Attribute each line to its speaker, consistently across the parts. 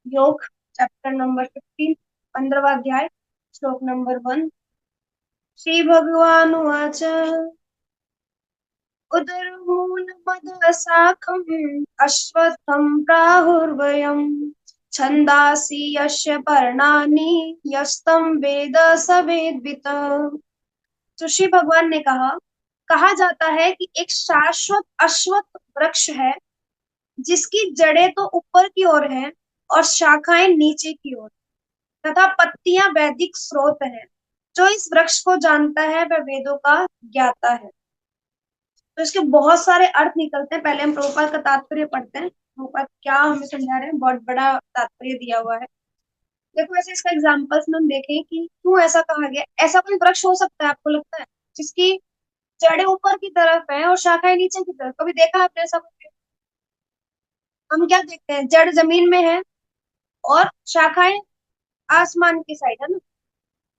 Speaker 1: योग chapter number 15, 15वां अध्याय, श्लोक नंबर 1। श्री भगवानुवाच उदरमूलमदशाखम् अश्वत्थं प्राहुर्व्ययम् छन्दांसि यस्य पर्णानि यस्तं वेद स वेदवित्। तो श्री भगवान ने कहा जाता है कि एक शाश्वत अश्वत्थ वृक्ष है जिसकी जड़ें तो ऊपर की ओर है और शाखाएं नीचे की ओर, तथा पत्तियां वैदिक स्रोत है। जो इस वृक्ष को जानता है वह वेदों का ज्ञाता है। तो इसके बहुत सारे अर्थ निकलते हैं। पहले हम प्रभुपाद का तात्पर्य पढ़ते हैं, प्रभुपाद क्या हमें समझा रहे हैं। बहुत बड़ा तात्पर्य दिया हुआ है। देखो, ऐसे इसका एग्जाम्पल्स में हम देखें कि क्यों ऐसा कहा गया। ऐसा कोई वृक्ष हो सकता है आपको लगता है जिसकी जड़ें ऊपर की तरफ है और शाखाएं नीचे की तरफ? कभी देखा आपने ऐसा कुछ? हम क्या देखते हैं, जड़ जमीन में है और शाखाएं आसमान की साइड है ना।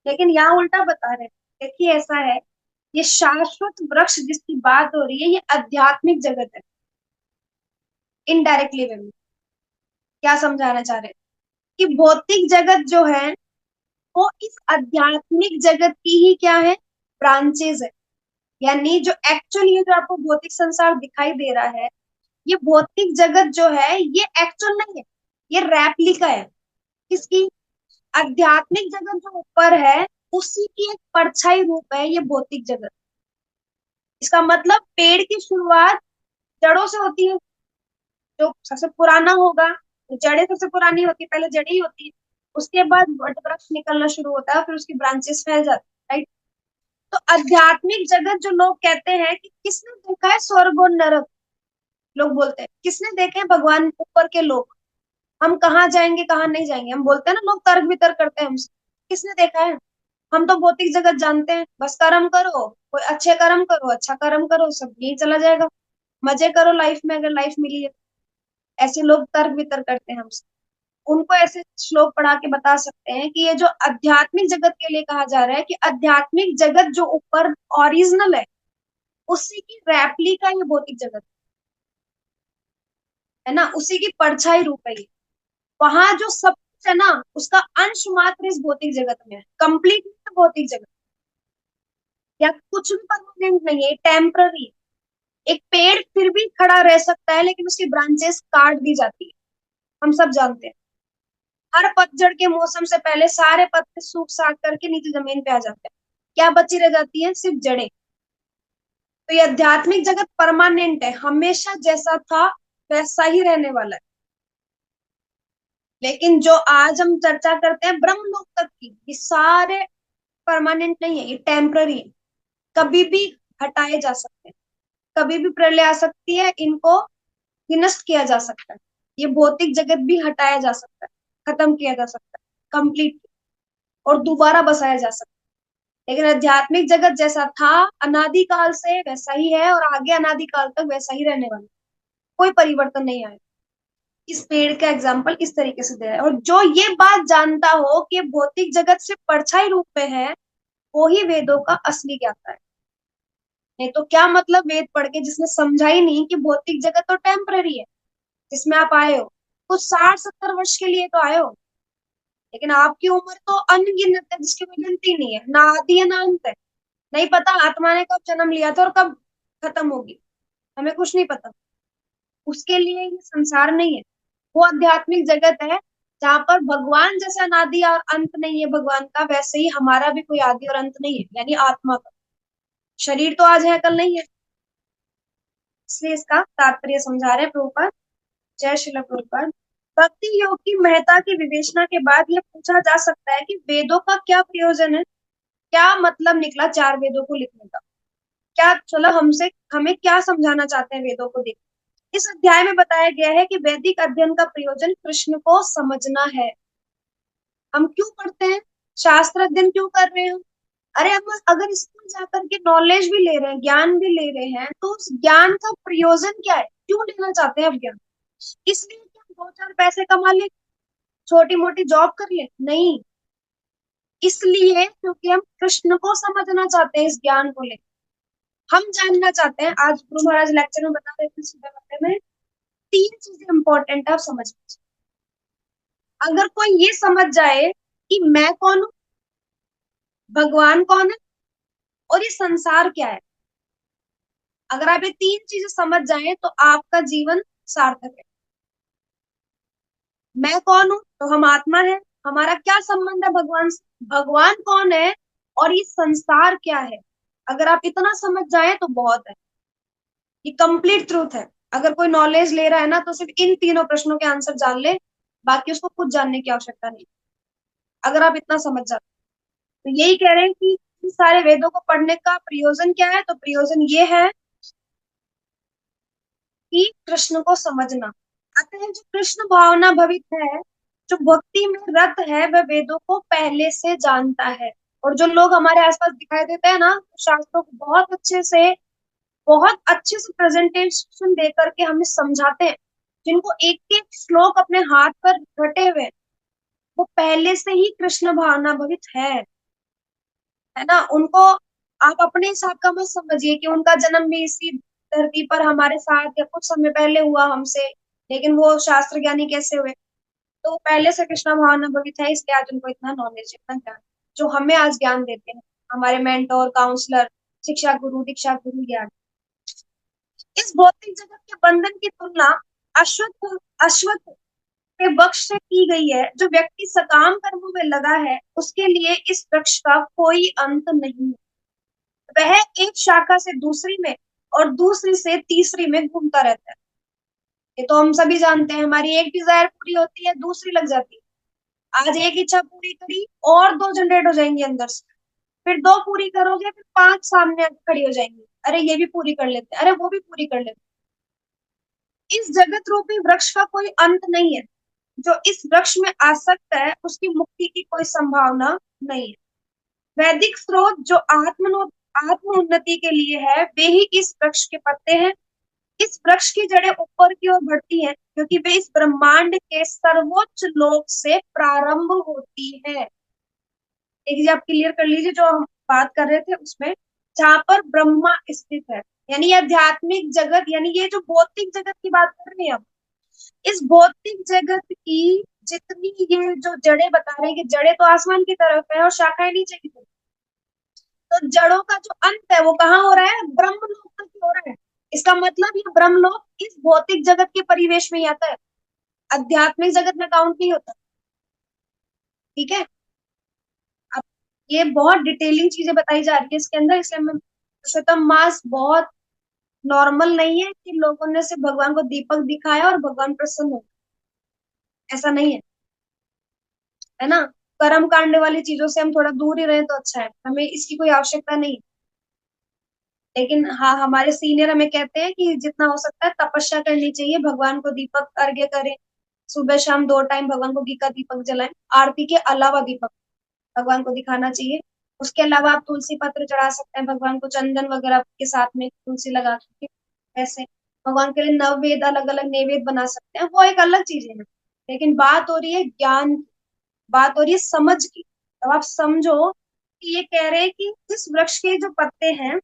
Speaker 1: लेकिन यहाँ उल्टा बता रहे हैं। देखिए, ऐसा है, ये शाश्वत वृक्ष जिसकी बात हो रही है ये आध्यात्मिक जगत है। इनडायरेक्टली वे में क्या समझाना चाह रहे हैं कि भौतिक जगत जो है वो इस आध्यात्मिक जगत की ही क्या है, ब्रांचेज है। यानी जो एक्चुअल ये जो आपको भौतिक संसार दिखाई दे रहा है, ये भौतिक जगत जो है ये एक्चुअल नहीं है, ये रेप्लिका है। किसकी? आध्यात्मिक जगत जो ऊपर है उसी की एक परछाई रूप है ये भौतिक जगत। इसका मतलब पेड़ की शुरुआत जड़ों से होती है। जो सबसे पुराना होगा, तो जड़ें सबसे पुरानी होती है, पहले जड़ें ही होती है। उसके बाद वट वृक्ष निकलना शुरू होता है, फिर उसकी ब्रांचेस फैल जाती है, राइट। तो आध्यात्मिक जगत जो लोग कहते हैं कि किसने देखा है स्वर्ग और नरक, लोग बोलते हैं किसने देखे हैं भगवान ऊपर के लोग, हम कहाँ जाएंगे कहाँ नहीं जाएंगे, हम बोलते हैं ना, लोग तर्क वितर्क करते हैं हमसे। किसने देखा है? हम तो भौतिक जगत जानते हैं, बस कर्म करो, कोई अच्छे कर्म करो, अच्छा कर्म करो, सब यही चला जाएगा। मजे करो लाइफ में, अगर लाइफ मिली है। ऐसे लोग तर्क वितर्क करते हैं हमसे। उनको ऐसे श्लोक पढ़ा के बता सकते हैं कि ये जो आध्यात्मिक जगत के लिए कहा जा रहा है कि आध्यात्मिक जगत जो ऊपर ओरिजिनल है उसी की रेप्लिका ये भौतिक जगत है ना, उसी की परछाई रूप है ये। वहां जो सब कुछ है ना उसका अंश मात्र इस भौतिक जगत में है, कंप्लीट भौतिक जगत या कुछ भी परमानेंट नहीं है, टेम्पररी। एक पेड़ फिर भी खड़ा रह सकता है लेकिन उसकी ब्रांचेस काट दी जाती है, हम सब जानते हैं। हर पतझड़ के मौसम से पहले सारे पत्ते सूख साख करके नीचे जमीन पे आ जाते हैं। क्या बची रह जाती है? सिर्फ जड़ें। तो ये आध्यात्मिक जगत परमानेंट है, हमेशा जैसा था वैसा ही रहने वाला है। लेकिन जो आज हम चर्चा करते हैं ब्रह्मलोक तक की, ये सारे परमानेंट नहीं है, ये टेम्पररी है। कभी भी हटाए जा सकते हैं, कभी भी प्रलय आ सकती है, इनको विनष्ट किया जा सकता है। ये भौतिक जगत भी हटाया जा सकता है, खत्म किया जा सकता है कंप्लीट, और दोबारा बसाया जा सकता है। लेकिन आध्यात्मिक जगत जैसा था अनादि काल से वैसा ही है और आगे अनादि काल तक वैसा ही रहने वाला है। कोई परिवर्तन नहीं आया। इस पेड़ का एग्जाम्पल इस तरीके से दिया है। और जो ये बात जानता हो कि भौतिक जगत से परछाई रूप में है, वो ही वेदों का असली ज्ञाता है। नहीं तो क्या मतलब वेद पढ़ के जिसने समझा ही नहीं कि भौतिक जगत तो टेम्पररी है, जिसमें आप आए हो कुछ 60-70 वर्ष के लिए तो आए हो। लेकिन आपकी उम्र तो अनगिनत है जिसकी कोई गिनती नहीं है, ना आदि है ना अंत है। नहीं पता आत्मा ने कब जन्म लिया था और कब खत्म होगी, हमें कुछ नहीं पता। उसके लिए ये संसार नहीं है, वो आध्यात्मिक जगत है जहाँ पर भगवान जैसा अनादि और अंत नहीं है भगवान का, वैसे ही हमारा भी कोई आदि और अंत नहीं है, यानी आत्मा का। शरीर तो आज है कल नहीं है, इसलिए इसका तात्पर्य समझा रहे हैं प्रभुपाद। जय श्रील प्रभुपाद। भक्ति योग की महत्ता की विवेचना के बाद यह पूछा जा सकता है कि वेदों का क्या प्रयोजन है, क्या मतलब निकला चार वेदों को लिखने का। क्या चलो हमसे हमें क्या समझाना चाहते हैं वेदों को देख। इस अध्याय में बताया गया है कि वैदिक अध्ययन का प्रयोजन कृष्ण को समझना है। हम क्यों पढ़ते हैं, शास्त्र अध्ययन क्यों कर रहे हैं हम? अरे हम अगर स्कूल जाकर के नॉलेज भी ले रहे हैं, ज्ञान भी ले रहे हैं, तो उस ज्ञान का प्रयोजन क्या है, क्यों लेना चाहते हैं अब ज्ञान? इसलिए कि हम दो चार पैसे कमा ले, छोटी मोटी जॉब कर ले? नहीं, इसलिए क्योंकि हम कृष्ण को समझना चाहते हैं। इस ज्ञान को लेकर हम जानना चाहते हैं। आज गुरु महाराज लेक्चर में बता रहे थे सुबह बारे में, तीन चीजें इंपॉर्टेंट है आप समझ लीजिए। अगर कोई ये समझ जाए कि मैं कौन हूँ, भगवान कौन है, और ये संसार क्या है, अगर आप ये तीन चीजें समझ जाएं तो आपका जीवन सार्थक है। मैं कौन हूं, तो हम आत्मा है। हमारा क्या संबंध है भगवान से, भगवान कौन है, और ये संसार क्या है। अगर आप इतना समझ जाएं तो बहुत है, ये कंप्लीट ट्रूथ है। अगर कोई नॉलेज ले रहा है ना तो सिर्फ इन तीनों प्रश्नों के आंसर जान ले, बाकी उसको कुछ जानने की आवश्यकता नहीं। अगर आप इतना समझ जाते, तो यही कह रहे हैं कि इन सारे वेदों को पढ़ने का प्रयोजन क्या है, तो प्रयोजन ये है कि कृष्ण को समझना। अतः जो कृष्ण भावना भवित है, जो भक्ति में रत है, वह वेदों को पहले से जानता है। और जो लोग हमारे आसपास दिखाई देते हैं ना, शास्त्रों को बहुत अच्छे से प्रेजेंटेशन दे करके हमें समझाते हैं, जिनको एक एक श्लोक अपने हाथ पर रटे हुए हैं, वो पहले से ही कृष्ण भावना भवित है ना। उनको आप अपने हिसाब का मत समझिए कि उनका जन्म भी इसी धरती पर हमारे साथ या कुछ समय पहले हुआ हमसे, लेकिन वो शास्त्र ज्ञानी कैसे हुए। तो पहले से कृष्णा भावना भवित है, इसलिए आज उनको इतना नॉलेज, इतना ज्ञान, जो हमें आज ज्ञान देते हैं, हमारे मेंटोर, काउंसलर, शिक्षा गुरु, दीक्षा गुरु, ज्ञान। इस भौतिक जगत के बंधन की तुलना अश्वत्थ अश्वत्थ के वृक्ष से की गई है। जो व्यक्ति सकाम कर्मों में लगा है, उसके लिए इस वृक्ष का कोई अंत नहीं है। वह एक शाखा से दूसरी में और दूसरी से तीसरी में घूमता रहता है। ये तो हम सभी जानते हैं, हमारी एक डिजायर पूरी होती है, दूसरी लग जाती है। आज एक इच्छा पूरी करी और दो जनरेट हो जाएंगी अंदर से, फिर दो पूरी करोगे, फिर पांच सामने आके खड़ी हो जाएंगी, अरे ये भी पूरी कर लेते, अरे वो भी पूरी कर लेते। इस जगत रूपी वृक्ष का कोई अंत नहीं है। जो इस वृक्ष में आसक्त है, उसकी मुक्ति की कोई संभावना नहीं है। वैदिक स्रोत जो आत्म उन्नति के लिए है, वे ही इस वृक्ष के पत्ते हैं। इस वृक्ष की जड़ें ऊपर की ओर बढ़ती हैं, क्योंकि वे इस ब्रह्मांड के सर्वोच्च लोक से प्रारंभ होती है। एक चीज आप क्लियर कर लीजिए, जो हम बात कर रहे थे उसमें, जहां पर ब्रह्मा स्थित है, यानी ये आध्यात्मिक जगत, यानी ये जो भौतिक जगत की बात कर रहे हैं हम, इस भौतिक जगत की जितनी ये जो जड़ें बता रहे हैं कि जड़ें तो आसमान की तरफ है और शाखाएं नीचे की तरफ, तो जड़ों का जो अंत है वो कहाँ हो रहा है, ब्रह्मलोक तक हो रहा है। इसका मतलब ये ब्रह्मलोक इस भौतिक जगत के परिवेश में ही आता है, आध्यात्मिक जगत में काउंट नहीं होता। ठीक है। अब ये बहुत डिटेलिंग चीजें बताई जा रही है इसके अंदर, इसलिए मैं, पुरुषोत्तम मास बहुत नॉर्मल नहीं है कि लोगों ने सिर्फ भगवान को दीपक दिखाया और भगवान प्रसन्न हो, ऐसा नहीं है, है ना। कर्म कांड वाली चीजों से हम थोड़ा दूर ही रहे तो अच्छा है, हमें इसकी कोई आवश्यकता नहीं। लेकिन हाँ, हमारे सीनियर हमें कहते हैं कि जितना हो सकता है तपस्या करनी चाहिए, भगवान को दीपक अर्घ्य करें, सुबह शाम 2 टाइम भगवान को घी का दीपक जलाएं, आरती के अलावा दीपक भगवान को दिखाना चाहिए। उसके अलावा आप तुलसी पत्र चढ़ा सकते हैं भगवान को, चंदन वगैरह के साथ में तुलसी लगा के, ऐसे भगवान के लिए नववेद, अलग अलग नैवेद्य बना सकते हैं, वो एक अलग चीज है। लेकिन बात हो रही है ज्ञान की, बात हो रही है समझ की। तो आप समझो कि ये कह रहे हैं कि इस वृक्ष के जो पत्ते हैं,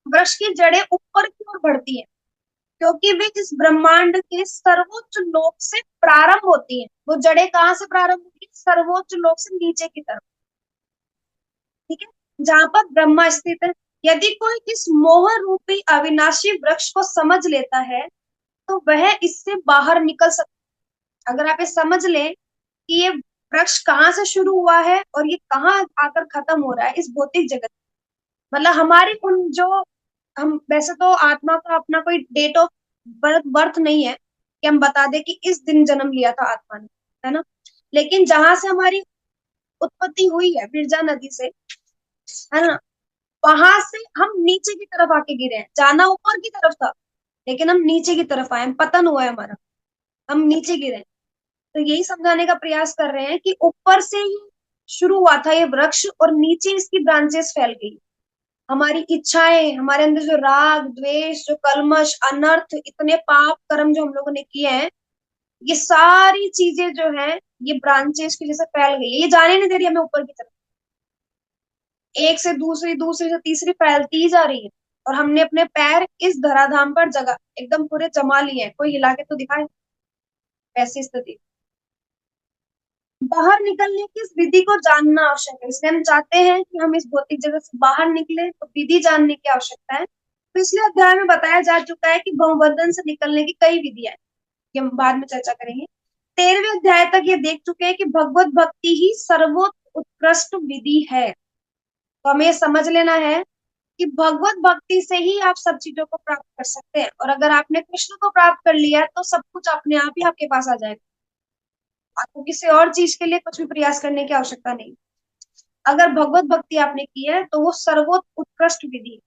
Speaker 1: वृक्ष की जड़ें ऊपर की ओर बढ़ती हैं, क्योंकि वे इस ब्रह्मांड के सर्वोच्च लोक से प्रारंभ होती हैं। वो जड़ें कहाँ से प्रारंभ होती है, सर्वोच्च लोक से नीचे की तरफ। ठीक है, जहां पर ब्रह्मा स्थित है। यदि कोई इस मोह रूपी अविनाशी वृक्ष को समझ लेता है, तो वह इससे बाहर निकल सकता है। अगर आप ये समझ लें कि ये वृक्ष कहाँ से शुरू हुआ है और ये कहाँ आकर खत्म हो रहा है इस भौतिक जगत, मतलब हमारी उन जो, हम वैसे तो आत्मा का अपना कोई डेट ऑफ बर्थ बर्थ नहीं है कि हम बता दें कि इस दिन जन्म लिया था आत्मा ने, है ना। लेकिन जहां से हमारी उत्पत्ति हुई है विरजा नदी से, है ना, वहां से हम नीचे की तरफ आके गिरे हैं। जाना ऊपर की तरफ था, लेकिन हम नीचे की तरफ आए, हम पतन हुआ है हमारा, हम नीचे गिरे। तो यही समझाने का प्रयास कर रहे हैं कि ऊपर से ही शुरू हुआ था ये वृक्ष और नीचे इसकी ब्रांचेस फैल गई। हमारी इच्छाएं, हमारे अंदर जो राग द्वेष, जो कलमश, अनर्थ, इतने पाप कर्म जो हम लोगों ने किए हैं, ये सारी चीजें जो हैं, ये ब्रांचेस की जैसे फैल गई है, ये जाने नहीं दे रही हमें ऊपर की तरफ, एक से दूसरी, दूसरी से तीसरी फैलती ही जा रही है। और हमने अपने पैर इस धराधाम पर जगह एकदम पूरे जमा लिए हैं, कोई हिला के तो दिखाए, ऐसी स्थिति। बाहर निकलने की इस विधि को जानना आवश्यक है, इसलिए हम चाहते हैं कि हम इस भौतिक जगत से बाहर निकले, तो विधि जानने की आवश्यकता है। पिछले अध्याय में बताया जा चुका है कि भवबंधन से निकलने की कई विधियां हैं, ये हम बाद में चर्चा करेंगे। 13वें अध्याय तक ये देख चुके हैं कि भगवत भक्ति ही सर्वोत्कृष्ट विधि है। तो हमें ये समझ लेना है कि भगवत भक्ति से ही आप सब चीजों को प्राप्त कर सकते हैं, और अगर आपने कृष्ण को प्राप्त कर लिया है तो सब कुछ अपने आप ही आपके पास आ जाएगा। आपको किसी और चीज के लिए कुछ भी प्रयास करने की आवश्यकता नहीं। अगर भगवत भक्ति आपने की है तो वो सर्वोत्कृष्ट विधि है।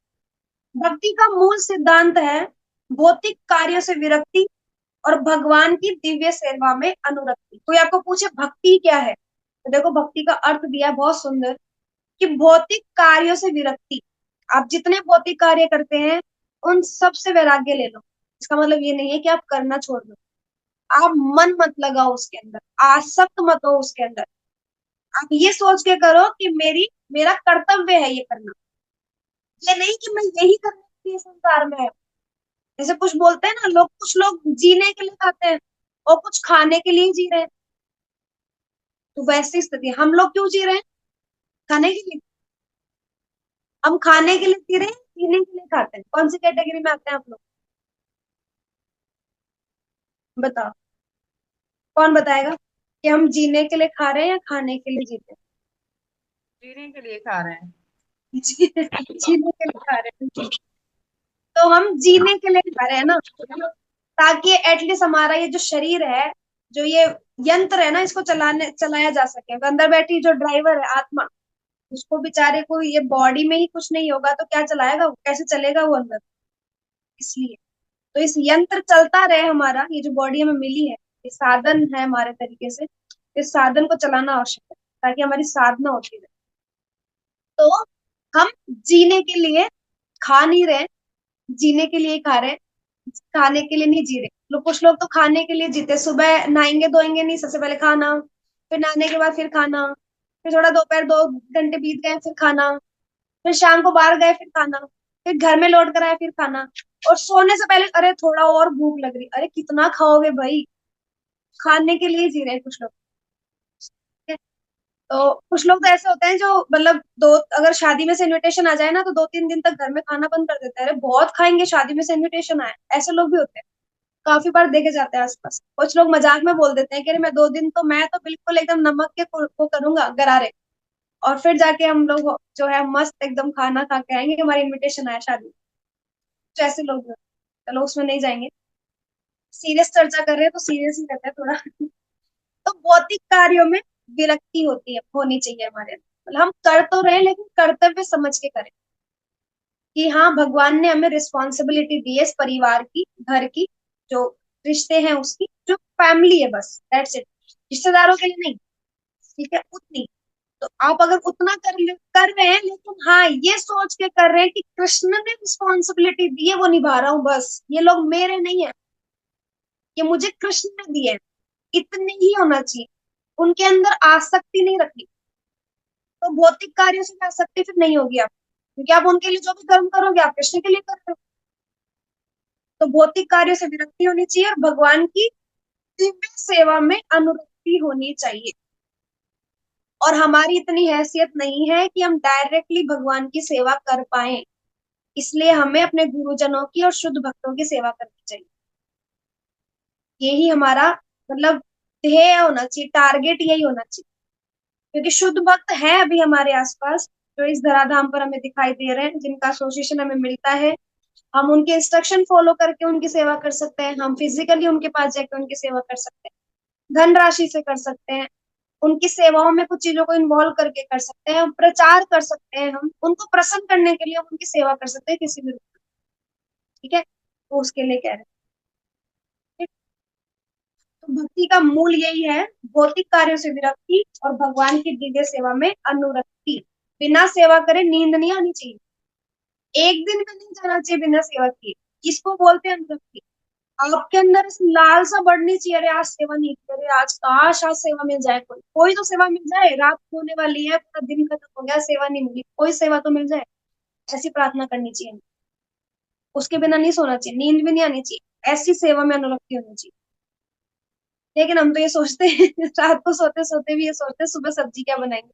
Speaker 1: भक्ति का मूल सिद्धांत है भौतिक कार्यों से विरक्ति और भगवान की दिव्य सेवा में अनुरक्ति। कोई आपको पूछे भक्ति क्या है, तो देखो भक्ति का अर्थ दिया है बहुत सुंदर, कि भौतिक कार्यों से विरक्ति। आप जितने भौतिक कार्य करते हैं उन सब से वैराग्य ले लो। इसका मतलब ये नहीं है कि आप करना छोड़ दो, आप मन मत लगाओ उसके अंदर, आसक्त मत हो उसके अंदर। आप ये सोच के करो कि मेरा कर्तव्य है ये करना, ये नहीं कि मैं यही करने के लिए संसार में है। जैसे कुछ बोलते हैं ना लोग, कुछ लोग जीने के लिए खाते हैं और कुछ खाने के लिए जी रहे हैं। तो वैसी स्थिति हम लोग क्यों जी रहे हैं? खाने के लिए। हम खाने के लिए जी रहे हैं, जीने के लिए खाते हैं। कौन सी कैटेगरी में आते हैं आप लोग, बताओ। कौन बताएगा कि हम जीने के लिए खा रहे हैं या खाने के लिए जीते
Speaker 2: जीने के लिए खा रहे हैं।
Speaker 1: हैं? जीने के लिए खा रहे हैं, तो हम जीने के लिए खा रहे हैं ना, ताकि एटलीस्ट हमारा ये जो शरीर है, जो ये यंत्र है ना, इसको चलाया जा सके। अंदर बैठी जो ड्राइवर है आत्मा, उसको बेचारे को ये बॉडी में ही कुछ नहीं होगा तो क्या चलाएगा वो, कैसे चलेगा वो अंदर। इसलिए तो इस यंत्र चलता रहे हमारा, ये जो बॉडी हमें मिली है, ये साधन है हमारे तरीके से, इस साधन को चलाना आवश्यक है ताकि हमारी साधना होती रहे। तो हम जीने के लिए खा नहीं रहे, जीने के लिए ही खा रहे हैं, खाने के लिए नहीं जी रहे। लोग, कुछ लोग तो खाने के लिए जीते, सुबह नहाएंगे धोएंगे नहीं, सबसे पहले खाना, फिर नहाने के बाद फिर खाना, फिर थोड़ा दोपहर 2 घंटे बीत गए फिर खाना, फिर शाम को बाहर गए फिर खाना, फिर घर में लौट कर आए फिर खाना, और सोने से पहले अरे थोड़ा और भूख लग रही, अरे कितना खाओगे भाई। खाने के लिए जी रहे हैं कुछ लोग। ठीक है? तो कुछ लोग तो ऐसे होते हैं जो मतलब दो, अगर शादी में से इनविटेशन आ जाए ना तो 2-3 दिन तक घर में खाना बंद कर देते हैं, अरे बहुत खाएंगे शादी में से इनविटेशन आए, ऐसे लोग भी होते हैं। काफी बार देखे जाते हैं आसपास। कुछ लोग मजाक में बोल देते हैं कि अरे मैं 2 दिन तो, मैं तो बिल्कुल एकदम नमक के को करूंगा गरारे, और फिर जाके हम लोग जो है मस्त एकदम खाना खा के आएंगे, हमारी इनविटेशन आया शादी। तो ऐसे लोग भी होते हैं। चलो उसमें नहीं जाएंगे, सीरियस चर्चा कर रहे हैं तो सीरियस ही रहता है थोड़ा। तो भौतिक कार्यों में विरक्ति होनी चाहिए हमारे अंदर। मतलब हम कर तो रहे हैं लेकिन कर्तव्य समझ के करें, कि हाँ भगवान ने हमें रिस्पॉन्सिबिलिटी दी है इस परिवार की, घर की, जो रिश्ते हैं उसकी, जो फैमिली है, बस दैट्स इट। रिश्तेदारों के लिए नहीं, ठीक है, उतनी। तो आप अगर उतना कर रहे हैं, लेकिन हाँ ये सोच के कर रहे हैं कि कृष्ण ने रिस्पॉन्सिबिलिटी दी है वो निभा रहा हूँ, बस ये लोग मेरे नहीं है, ये मुझे कृष्ण ने दिए हैं, इतने ही होना चाहिए। उनके अंदर आसक्ति नहीं रखनी, तो भौतिक कार्यों से आसक्ति फिर नहीं होगी आप, क्योंकि आप उनके लिए जो भी कर्म करोगे आप कृष्ण के लिए कर रहे हो। तो भौतिक कार्यों से विरक्ति होनी चाहिए और भगवान की दिव्य सेवा में अनुरक्ति होनी चाहिए। और हमारी इतनी हैसियत नहीं है कि हम डायरेक्टली भगवान की सेवा कर पाए, इसलिए हमें अपने गुरुजनों की और शुद्ध भक्तों की सेवा करनी चाहिए। यही हमारा मतलब ध्येय होना चाहिए, टारगेट यही होना चाहिए। क्योंकि शुद्ध भक्त है अभी हमारे आसपास, जो इस धराधाम पर हमें दिखाई दे रहे हैं, जिनका एसोसिएशन हमें मिलता है। हम उनके इंस्ट्रक्शन फॉलो करके उनकी सेवा कर सकते हैं, हम फिजिकली उनके पास जाकर उनकी सेवा कर सकते हैं, धनराशि से कर सकते हैं, उनकी सेवाओं में कुछ चीजों को इन्वॉल्व करके कर सकते हैं, हम प्रचार कर सकते हैं, हम उनको प्रसन्न करने के लिए हम उनकी सेवा कर सकते हैं किसी भी रूप में। ठीक है, तो उसके लिए कह रहे हैं। तो भक्ति का मूल यही है, भौतिक कार्यों से विरक्ति और भगवान की दिव्य सेवा में अनुरक्ति। बिना सेवा करे नींद नहीं आनी चाहिए, एक दिन में नहीं जाना चाहिए बिना सेवा किए। इसको बोलते हैं अनुरक्ति। आपके अंदर इस लालसा बढ़नी चाहिए, अरे आज सेवा नहीं की, अरे आज काश आज सेवा मिल जाए, कोई कोई तो सेवा मिल जाए, रात होने वाली है, पूरा दिन खत्म हो गया, सेवा नहीं मिली, कोई सेवा तो मिल जाए, ऐसी प्रार्थना करनी चाहिए। उसके बिना नहीं सोना चाहिए, नींद भी नहीं आनी चाहिए, ऐसी सेवा में अनुरक्ति होनी चाहिए। लेकिन हम तो ये सोचते हैं रात को सोते सोते भी ये सोचते हैं सुबह सब्जी क्या बनाएंगे,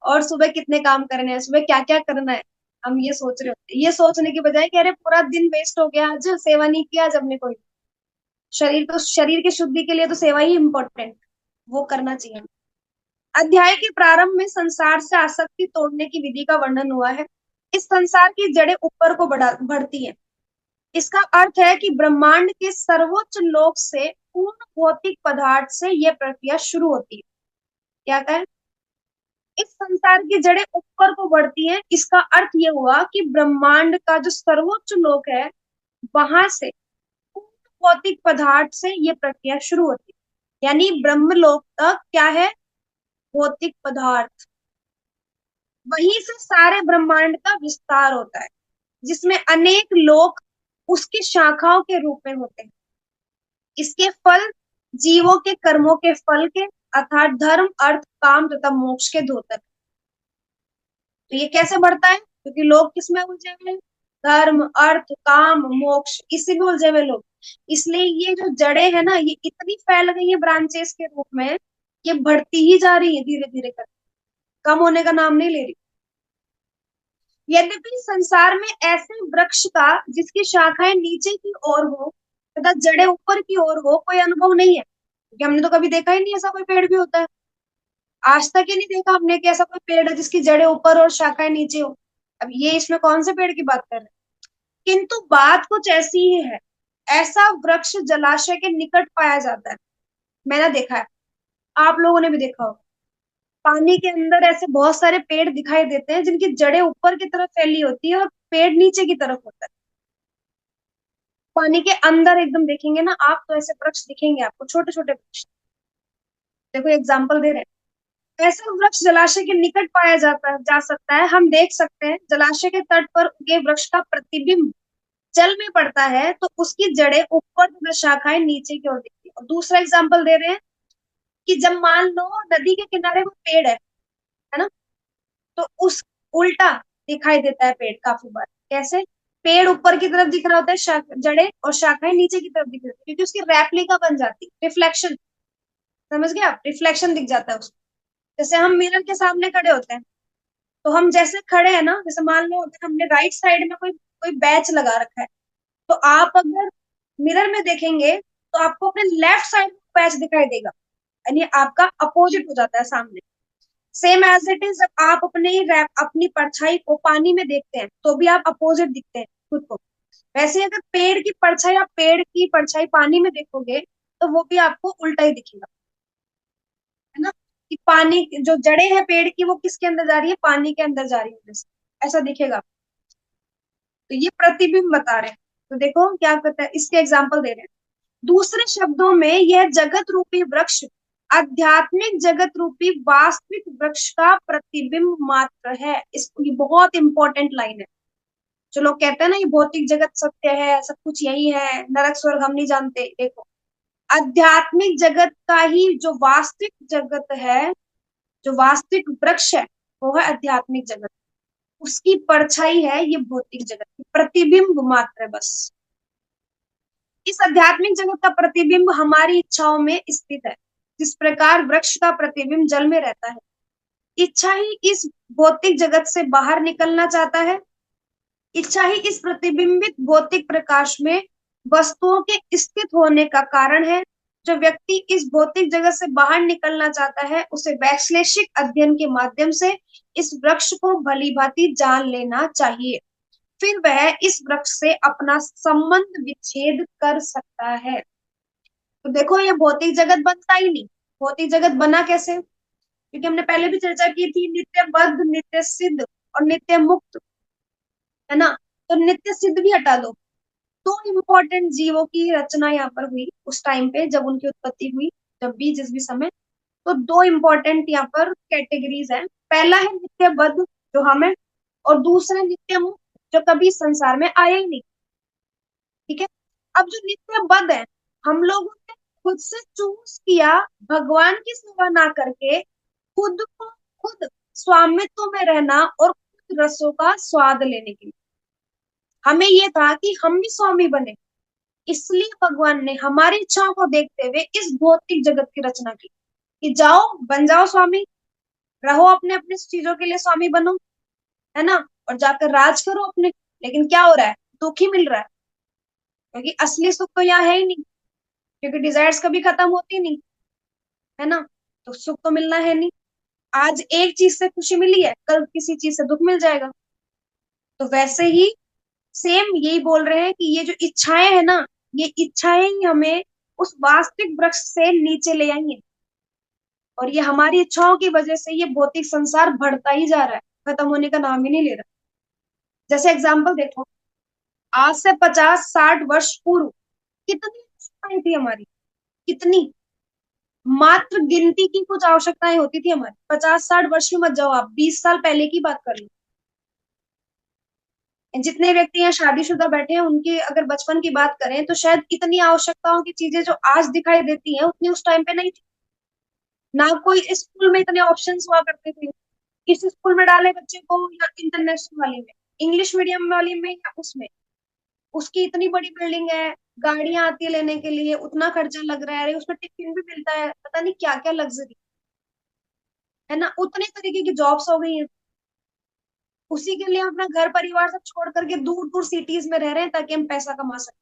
Speaker 1: और सुबह कितने काम करने हैं, सुबह क्या क्या करना है। हम ये सोच रहे होते हैं, ये सोचने की बजाय कि अरे पूरा दिन वेस्ट हो गया, आज सेवा नहीं किया आज हमने कोई। शरीर की शुद्धि के लिए तो सेवा ही इम्पोर्टेंट, वो करना चाहिए। अध्याय के प्रारंभ में संसार से आसक्ति तोड़ने की विधि का वर्णन हुआ है। इस संसार की जड़ें ऊपर को बढ़ती हैं। इसका अर्थ है कि ब्रह्मांड के सर्वोच्च लोक से पूर्ण भौतिक पदार्थ से यह प्रक्रिया शुरू होती है। क्या कहें? इस संसार की जड़ें ऊपर को बढ़ती हैं, इसका अर्थ यह हुआ कि ब्रह्मांड का जो सर्वोच्च लोक है, वहां से पूर्ण भौतिक पदार्थ से यह प्रक्रिया शुरू होती है। यानी ब्रह्मलोक तक क्या है? भौतिक पदार्थ। वहीं से सारे ब्रह्मांड का विस्तार होता है, जिसमें अनेक लोक उसकी शाखाओं के रूप में होते हैं। इसके फल जीवों के कर्मों के फल के, अर्थात धर्म अर्थ काम तथा मोक्ष के द्योतक। तो ये कैसे बढ़ता है? क्योंकि लोग किसमें उलझे हुए हैं? धर्म अर्थ काम मोक्ष, इसी में उलझे हुए लोग। इसलिए ये जो जड़ें है ना, ये इतनी फैल गई है ब्रांचेस के रूप में, ये बढ़ती ही जा रही है धीरे धीरे कर, कम होने का नाम नहीं ले रही। यद्यपि संसार में ऐसे वृक्ष का जिसकी शाखाएं नीचे की ओर हो तथा जड़ें ऊपर की ओर हो कोई अनुभव नहीं है, क्योंकि हमने तो कभी देखा ही नहीं ऐसा कोई पेड़ भी होता है। आज तक ही नहीं देखा हमने कि ऐसा कोई पेड़ है जिसकी जड़ें ऊपर और शाखाएं नीचे हो। अब ये इसमें कौन से पेड़ की बात कर रहे हैं? किंतु बात कुछ ऐसी ही है। ऐसा वृक्ष जलाशय के निकट पाया जाता है। मैंने देखा है, आप लोगों ने भी देखा होगा। पानी के अंदर ऐसे बहुत सारे पेड़ दिखाई देते हैं जिनकी जड़ें ऊपर की तरफ फैली होती है और पेड़ नीचे की तरफ होता है। पानी के अंदर एकदम देखेंगे ना आप, तो ऐसे वृक्ष दिखेंगे आपको, छोटे छोटे वृक्ष। देखो एग्जाम्पल दे रहे हैं। ऐसा वृक्ष जलाशय के निकट पाया जा सकता है। हम देख सकते हैं जलाशय के तट पर उगे वृक्ष का प्रतिबिंब जल में पड़ता है तो उसकी जड़ें ऊपर तथा शाखाएं नीचे की ओर दिखती है। और दूसरा एग्जाम्पल दे रहे हैं कि जब मान लो नदी के किनारे वो पेड़ है ना, तो उस उल्टा दिखाई देता है पेड़ काफी बार। कैसे? पेड़ ऊपर की तरफ दिख रहा होता है, जड़ें और शाखाएं नीचे की तरफ दिख रही होती है, क्योंकि उसकी रेप्लिका बन जाती है, रिफ्लेक्शन। समझ गए आप? रिफ्लेक्शन दिख जाता है उसको। जैसे हम मिरर के सामने खड़े होते हैं, तो हम जैसे खड़े हैं ना, जैसे मान लो अगर हमने राइट साइड में कोई कोई बैच लगा रखा है, तो आप अगर मिरर में देखेंगे तो आपको अपने लेफ्ट साइड में पैच दिखाई देगा, यानी आपका अपोजिट हो जाता है सामने। सेम एज इट इज, जब आप अपनी परछाई को पानी में देखते हैं तो भी आप अपोजिट दिखते हैं खुद को। वैसे ही अगर पेड़ की परछाई, आप पेड़ की परछाई पानी में देखोगे तो वो भी आपको उल्टा ही दिखेगा, है ना? कि पानी जो जड़ें हैं पेड़ की वो किसके अंदर जा रही है? पानी के अंदर जा रही है जैसे, ऐसा दिखेगा। तो ये प्रतिबिंब बता रहे हैं। तो देखो क्या करता है, इसके एग्जाम्पल दे रहे हैं। दूसरे शब्दों में यह जगत रूपी वृक्ष आध्यात्मिक जगत रूपी वास्तविक वृक्ष का प्रतिबिंब मात्र है। इस ये बहुत इंपॉर्टेंट लाइन है। जो लोग कहते हैं ना ये भौतिक जगत सत्य है, सब कुछ यही है, नरक स्वर्ग हम नहीं जानते, देखो आध्यात्मिक जगत का ही जो वास्तविक जगत है, जो वास्तविक वृक्ष है, वो है आध्यात्मिक जगत। उसकी परछाई है ये भौतिक जगत, प्रतिबिंब मात्र है बस। इस आध्यात्मिक जगत का प्रतिबिंब हमारी इच्छाओं में स्थित है। जिस प्रकार वृक्ष का प्रतिबिंब जल में रहता है, इच्छा ही इस भौतिक जगत से बाहर निकलना चाहता है। इच्छा ही इस प्रतिबिंबित भौतिक प्रकाश में वस्तुओं के स्थित होने का कारण है। जो व्यक्ति इस भौतिक जगत से बाहर निकलना चाहता है, उसे वैश्लेषिक अध्ययन के माध्यम से इस वृक्ष को भली भांति जान लेना चाहिए। फिर वह इस वृक्ष से अपना संबंध विच्छेद कर सकता है। तो देखो ये भौतिक जगत बनता ही नहीं। भौतिक जगत बना कैसे? क्योंकि हमने पहले भी चर्चा की थी, नित्य बद्ध नित्य सिद्ध और नित्य मुक्त, है ना? तो नित्य सिद्ध भी हटा दो। दो इम्पोर्टेंट जीवों की रचना यहाँ पर हुई उस टाइम पे जब उनकी उत्पत्ति हुई, जब भी जिस भी समय। तो दो इम्पोर्टेंट यहाँ पर कैटेगरीज है। पहला है नित्य बद्ध जो हम है, और दूसरा नित्य मुक्त जो कभी संसार में आया ही नहीं। ठीक है? अब जो नित्य बद्ध है, हम लोगों ने खुद से चूज किया भगवान की सेवा ना करके खुद को खुद स्वामित्व में रहना और खुद रसों का स्वाद लेने के लिए। हमें ये था कि हम भी स्वामी बने, इसलिए भगवान ने हमारी इच्छाओं को देखते हुए इस भौतिक जगत की रचना की कि जाओ, बन जाओ स्वामी, रहो अपने अपने चीजों के लिए स्वामी बनो, है ना, और जाकर राज करो अपने। लेकिन क्या हो रहा है, दुख ही मिल रहा है, क्योंकि असली सुख तो यहाँ है ही नहीं, क्योंकि डिजायर्स कभी खत्म होती नहीं, है ना। तो सुख तो मिलना है नहीं। आज एक चीज से खुशी मिली है, कल किसी चीज से दुख मिल जाएगा। तो वैसे ही सेम यही बोल रहे हैं कि ये जो इच्छाएं है ना, ये इच्छाएं ही हमें उस वास्तविक वृक्ष से नीचे ले आई हैं। और ये हमारी इच्छाओं की वजह से ये भौतिक संसार बढ़ता ही जा रहा है, खत्म होने का नाम ही नहीं ले रहा। जैसे एग्जाम्पल देखो, आज से 50-60 वर्ष पूर्व कितनी इच्छाएं थी हमारी, कितनी, मात्र गिनती की कुछ आवश्यकताएं होती थी हमारी। 50-60 वर्ष में मत जाओ, आप 20 साल पहले की बात कर लो। जितने व्यक्ति यहाँ शादीशुदा बैठे हैं उनकी अगर बचपन की बात करें तो शायद इतनी आवश्यकताओं की चीजें जो आज दिखाई देती हैं उतनी उस टाइम पे नहीं थी। ना कोई स्कूल में इतने ऑप्शंस हुआ करते थे, किस स्कूल में डाले बच्चे को, या इंटरनेशनल वाली में, इंग्लिश मीडियम वाली में, या उसमें उसकी इतनी बड़ी बिल्डिंग है, गाड़ियां आती है लेने के लिए, उतना खर्चा लग रहा है, अरे उसमें टिफिन भी मिलता है, पता नहीं क्या क्या लग्जरी, है ना, उतने तरीके की जॉब्स हो गई हैं। उसी के लिए हम अपना घर परिवार सब छोड़ करके दूर दूर सिटीज में रह रहे हैं ताकि हम पैसा कमा सकें।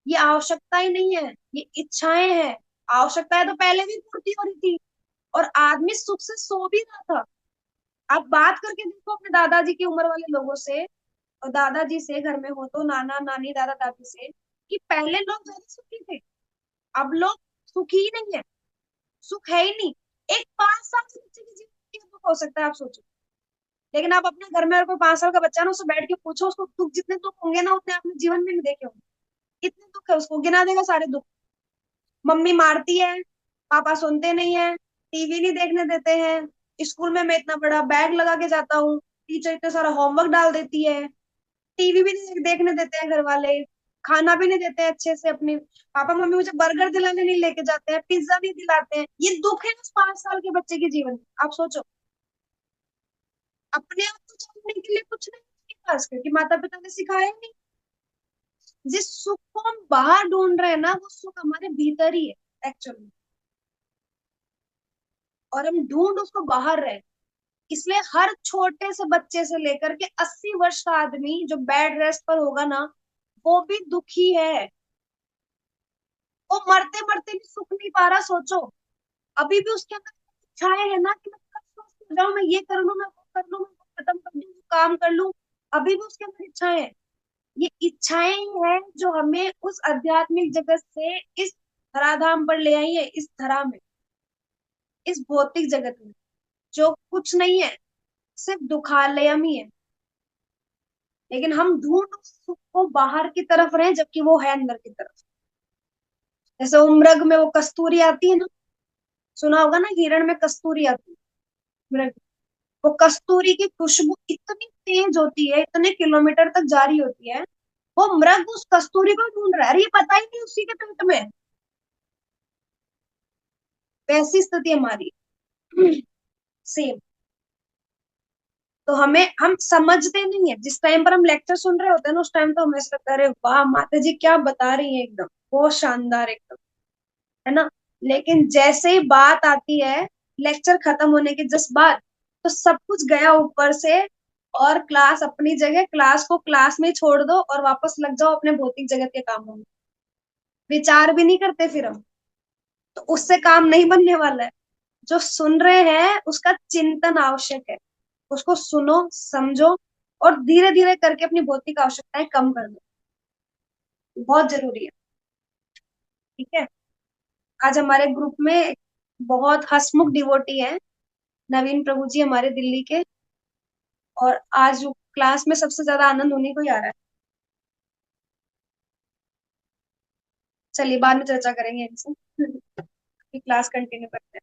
Speaker 1: ये आवश्यकताएं नहीं है, ये इच्छाएं हैं। आवश्यकताएं तो पहले भी पूर्ति हो रही थी, और आदमी सुख से सो भी रहा था। आप बात करके देखो अपने दादाजी की उम्र वाले लोगों से, और दादाजी से, घर में हो तो नाना नानी दादा दादी से, कि पहले लोग ज्यादा सुखी थे। अब लोग सुखी ही नहीं है, सुख है ही नहीं। एक 5 साल के बच्चे के जीवन में क्या दुख हो सकता है, आप सोचो। लेकिन आप अपने घर में अगर कोई 5 साल का बच्चा है ना, उससे बैठ के पूछो उसको दुख, जितने दुख होंगे ना उतने आपने जीवन में नहीं देखे होंगे। इतने दुख है, उसको गिना देगा सारे दुख। मम्मी मारती है, पापा सुनते नहीं है, टीवी नहीं देखने देते हैं, स्कूल में मैं इतना बड़ा बैग लगा के जाता हूँ, टीचर इतना सारा होमवर्क डाल देती है, टीवी भी नहीं देखने देते हैं घर वाले, खाना भी नहीं देते हैं अच्छे से। अपने पापा मम्मी मुझे बर्गर दिलाने नहीं लेके जाते हैं, पिज्जा नहीं दिलाते हैं। ये दुख है उस 5 साल के बच्चे के जीवन में, आप सोचो। अपने आप को जानने के लिए कुछ नहीं उसके पास, क्योंकि माता पिता ने सिखाया ही नहीं। जिस सुख को हम बाहर ढूंढ रहे हैं ना, वो सुख हमारे भीतर ही है एक्चुअली, और हम ढूंढ उसको बाहर रहे हैं। इसलिए हर छोटे से बच्चे से लेकर के 80 वर्ष का आदमी जो बेड रेस्ट पर होगा ना, वो भी दुखी है। वो मरते मरते भी सुख नहीं पा रहा, सोचो। अभी भी उसके अंदर इच्छाएं है ना कि मैं कब स्वस्थ हो जाऊं, मैं ये कर लूं, मैं वो कर लूं, मैं वो खत्म कर दूं, वो काम कर लूं। अभी भी उसके अंदर इच्छाएं हैं। ये इच्छाएं ही है जो हमें उस आध्यात्मिक जगत से इस धराधाम पर ले आई है, इस धरा में, इस भौतिक जगत में, जो कुछ नहीं है, सिर्फ दुखालयम ही है। लेकिन हम ढूंढ उस सुख को बाहर की तरफ रहे, जबकि वो है अंदर की तरफ। जैसे वो मृग में वो कस्तूरी आती है ना, सुना होगा ना, हिरण में कस्तूरी आती है, मृग। वो कस्तूरी की खुशबू इतनी तेज होती है, इतने किलोमीटर तक जारी होती है। वो मृग उस कस्तूरी को ढूंढ रहा है, अरे ये पता ही नहीं उसी के पेट में। वैसी स्थिति हमारी सेम। तो हम समझते नहीं है, जिस टाइम पर हम लेक्चर सुन रहे होते हैं ना, उस टाइम तो हमें ऐसा लगता है अरे वाह माता जी क्या बता रही है, एकदम बहुत शानदार एकदम, है ना। लेकिन जैसे ही बात आती है लेक्चर खत्म होने के जस्ट बाद, तो सब कुछ गया ऊपर से, और क्लास अपनी जगह, क्लास को क्लास में ही छोड़ दो और वापस लग जाओ अपने भौतिक जगत के कामों में। विचार भी नहीं करते फिर हम। तो उससे काम नहीं बनने वाला है। जो सुन रहे हैं उसका चिंतन आवश्यक है। उसको सुनो, समझो, और धीरे धीरे करके अपनी भौतिक आवश्यकताएं कम कर दो। बहुत जरूरी है। ठीक है। आज हमारे ग्रुप में बहुत हंसमुख डिवोटी है, नवीन प्रभु जी हमारे दिल्ली के। और आज क्लास में सबसे ज्यादा आनंद उन्हीं को ही आ रहा है। चलिए बाद में चर्चा करेंगे इनसे। क्लास कंटिन्यू करते हैं।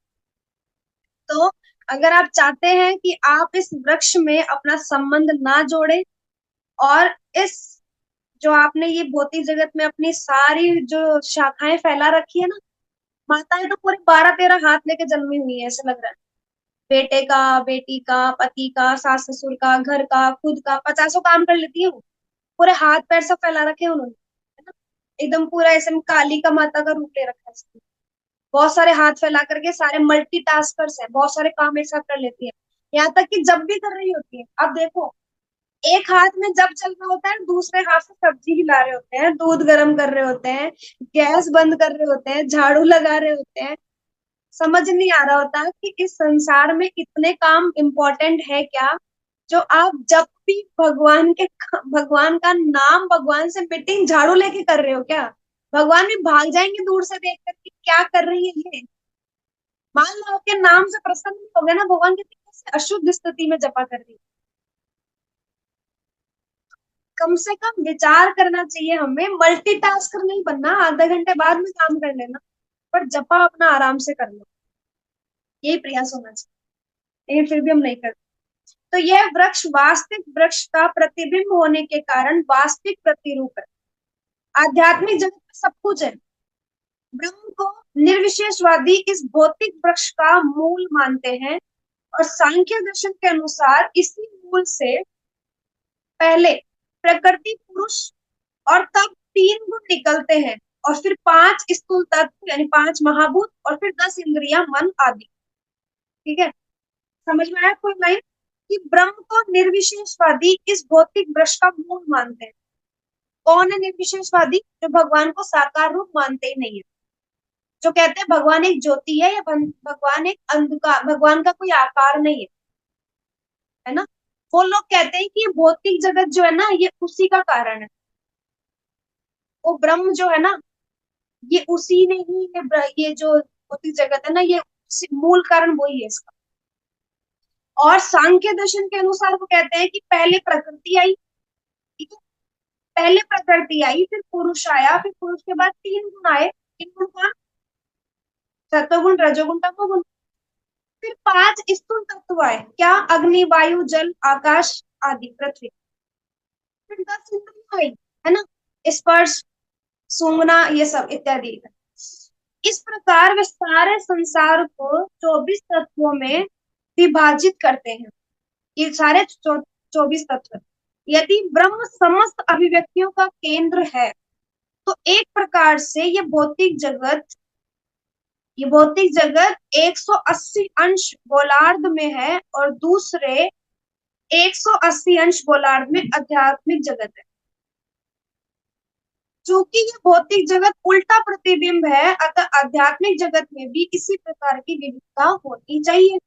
Speaker 1: तो अगर आप चाहते हैं कि आप इस वृक्ष में अपना संबंध ना जोड़े, और इस जो आपने ये भौतिक जगत में अपनी सारी जो शाखाएं फैला रखी है ना, माताएं तो पूरे 12-13 हाथ लेके जन्मी हुई है, ऐसे लग रहा है। बेटे का, बेटी का, पति का, सास ससुर का, घर का, खुद का, 50 काम कर लेती है वो। पूरे हाथ पैर सब फैला रखे हैं उन्होंने, है ना। एकदम पूरा ऐसे में काली का माता का रूप ले रखा है इसने। बहुत सारे हाथ फैला करके, सारे मल्टीटास्कर्स हैं, बहुत सारे काम एक साथ कर लेती है। यहाँ तक कि जब भी कर रही होती है, अब देखो, एक हाथ में जब चल रहा होता है, दूसरे हाथ से सब्जी हिला रहे होते हैं, दूध गर्म कर रहे होते हैं, गैस बंद कर रहे होते हैं, झाड़ू लगा रहे होते हैं। समझ नहीं आ रहा होता कि इस संसार में इतने काम इम्पोर्टेंट है क्या, जो आप जब भी भगवान का नाम, भगवान से मीटिंग झाड़ू लेके कर रहे हो क्या? भगवान भी भाग जाएंगे दूर से देख कर कि क्या कर रही है ये। मान लो आपके नाम से प्रसन्न नहीं हो गया ना भगवान, के कैसे अशुद्ध स्थिति में जपा कर रही है। कम से कम विचार करना चाहिए हमें, मल्टीटास्कर नहीं बनना, आधे घंटे बाद में काम कर लेना, पर जपा अपना आराम से कर लो, यही प्रयास होना चाहिए। लेकिन फिर भी हम नहीं करते। तो यह वृक्ष वास्तविक वृक्ष का प्रतिबिंब होने के कारण वास्तविक प्रतिरूप है। आध्यात्मिक जगत में सब कुछ है। ब्रह्म को निर्विशेषवादी इस भौतिक वृक्ष का मूल मानते हैं, और सांख्य दर्शन के अनुसार इसी मूल से पहले प्रकृति पुरुष, और तब तीन गुण निकलते हैं, और फिर पांच स्थूल तत्व यानी पांच महाभूत, और फिर 10 इंद्रियां, मन आदि। ठीक है, समझ में आया कोई लाइन? कि ब्रह्म को निर्विशेषवादी इस भौतिक वृक्ष का मूल मानते हैं। कौन है निर्विशेषवादी? जो भगवान को साकार रूप मानते ही नहीं है, जो कहते हैं भगवान एक ज्योति है, या भगवान एक अंधकार, भगवान का कोई आकार नहीं है, है ना। वो लोग कहते हैं कि ये भौतिक जगत जो है ना, ये उसी का कारण है। वो ब्रह्म जो है ना, ये उसी ने ही, ये जो भौतिक जगत है ना, ये मूल कारण वही है इसका। और सांख्य दर्शन के अनुसार वो कहते हैं कि पहले प्रकृति आई। ठीक है, पहले प्रकृति आई, फिर पुरुष आया, फिर पुरुष के बाद तीन गुण आए। तीन गुण कौन? सत्वगुण, रजोगुण, तमोगुण। फिर पांच स्थूल तत्व आए, क्या? अग्नि, वायु, जल, आकाश आदि, पृथ्वी। फिर 10 इंद्रियां आई, है ना, स्पर्श, सूंघना, ये सब इत्यादि। इस प्रकार वे सारे संसार को 24 तत्वों में विभाजित करते हैं। ये सारे 24 तत्व। यदि ब्रह्म समस्त अभिव्यक्तियों का केंद्र है, तो एक प्रकार से ये भौतिक जगत 180 अंश गोलार्ध में है, और दूसरे 180 अंश गोलार्ध में आध्यात्मिक जगत है। चूंकि ये भौतिक जगत उल्टा प्रतिबिंब है, अतः आध्यात्मिक जगत में भी इसी प्रकार की विविधता होनी चाहिए।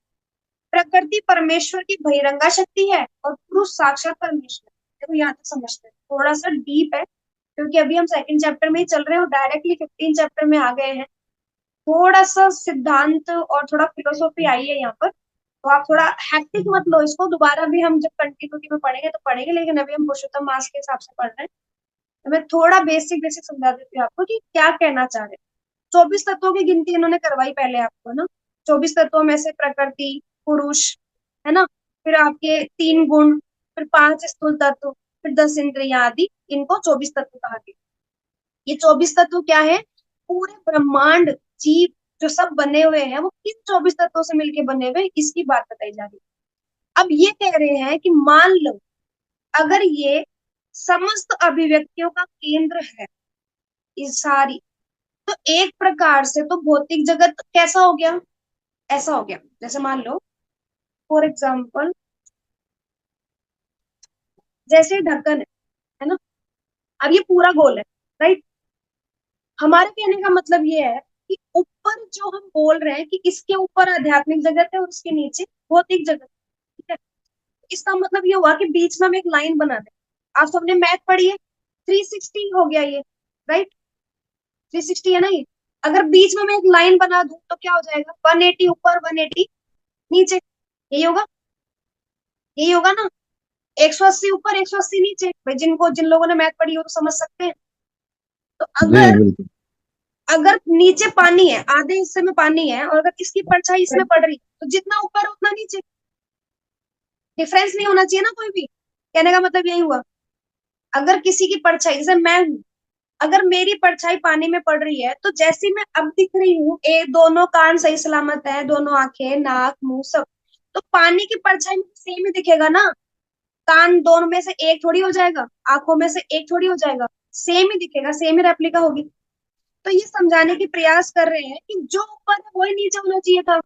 Speaker 1: प्रकृति परमेश्वर की बहिरंगा शक्ति है, और पुरुष साक्षात परमेश्वर। देखो यहाँ तक समझते हैं, थोड़ा सा डीप है, क्योंकि अभी हम सेकंड चैप्टर में ही चल रहे हैं और डायरेक्टली 15 चैप्टर में आ गए हैं। थोड़ा सा सिद्धांत और थोड़ा फिलोसॉफी आई है यहाँ पर, तो आप थोड़ा हैक्टिक मत लो इसको। दोबारा भी हम जब कंटिन्यूटी में पढ़ेंगे तो पढ़ेंगे, लेकिन अभी हम पुरुषोत्तम मास के हिसाब से पढ़ रहे हैं। तो मैं थोड़ा बेसिक बेसिक समझा देती हूँ आपको कि क्या कहना चाह रहे हैं। 24 तत्वों की गिनती इन्होंने करवाई पहले आपको ना। 24 तत्वों में से प्रकृति, पुरुष, है ना, फिर आपके तीन गुण, फिर पांच स्थूल तत्व, फिर 10 इंद्रियां आदि, इनको 24 तत्व कहा गया। ये 24 तत्व क्या है? पूरे ब्रह्मांड, जीव जो सब बने हुए हैं, वो किन 24 तत्वों से मिलके बने हुए हैं, इसकी बात बताई जा रही है। अब ये कह रहे हैं कि मान लो अगर ये समस्त अभिव्यक्तियों का केंद्र है, ये सारी, तो एक प्रकार से तो भौतिक जगत कैसा हो गया? ऐसा हो गया जैसे मान लो, फॉर एग्जाम्पल, जैसे ढक्कन है ना, अब ये पूरा गोल है, राइट। हमारे कहने का मतलब ये है कि ऊपर जो हम बोल रहे हैं कि इसके ऊपर आध्यात्मिक जगत है और उसके नीचे भौतिक जगत है, ठीक है। इसका मतलब ये हुआ कि बीच में हम एक लाइन बना दें। आप सबने मैथ पढ़ी है, 360 हो गया ये, राइट। 360 है ना ये। अगर बीच में मैं एक लाइन बना दूं तो क्या हो जाएगा? 180 ऊपर, 180 नीचे, यही होगा, यही होगा ना। 180 ऊपर, 180 नीचे, भाई जिन लोगों ने मैथ पढ़ी हो तो समझ सकते हैं। तो
Speaker 3: जी
Speaker 1: अगर
Speaker 3: बिल्कुल।
Speaker 1: अगर नीचे पानी है, आधे हिस्से में पानी है, और अगर इसकी परछाई इसमें पड़ रही, तो जितना ऊपर है उतना नीचे। डिफरेंस नहीं होना चाहिए ना कोई भी। कहने का मतलब यही हुआ। अगर किसी की परछाई, जैसे मैं हूं, अगर मेरी परछाई पानी में पड़ रही है, तो जैसी मैं अब दिख रही हूँ, दोनों कान सही सलामत है, दोनों आंखें, नाक, मुंह सब, तो पानी की परछाई में सेम ही दिखेगा ना। कान दोनों में से एक थोड़ी हो जाएगा, आंखों में से एक थोड़ी हो जाएगा। सेम ही दिखेगा, सेम ही रेप्लिका होगी। तो ये समझाने की प्रयास कर रहे हैं कि जो ऊपर है वही नीचे होना चाहिए था।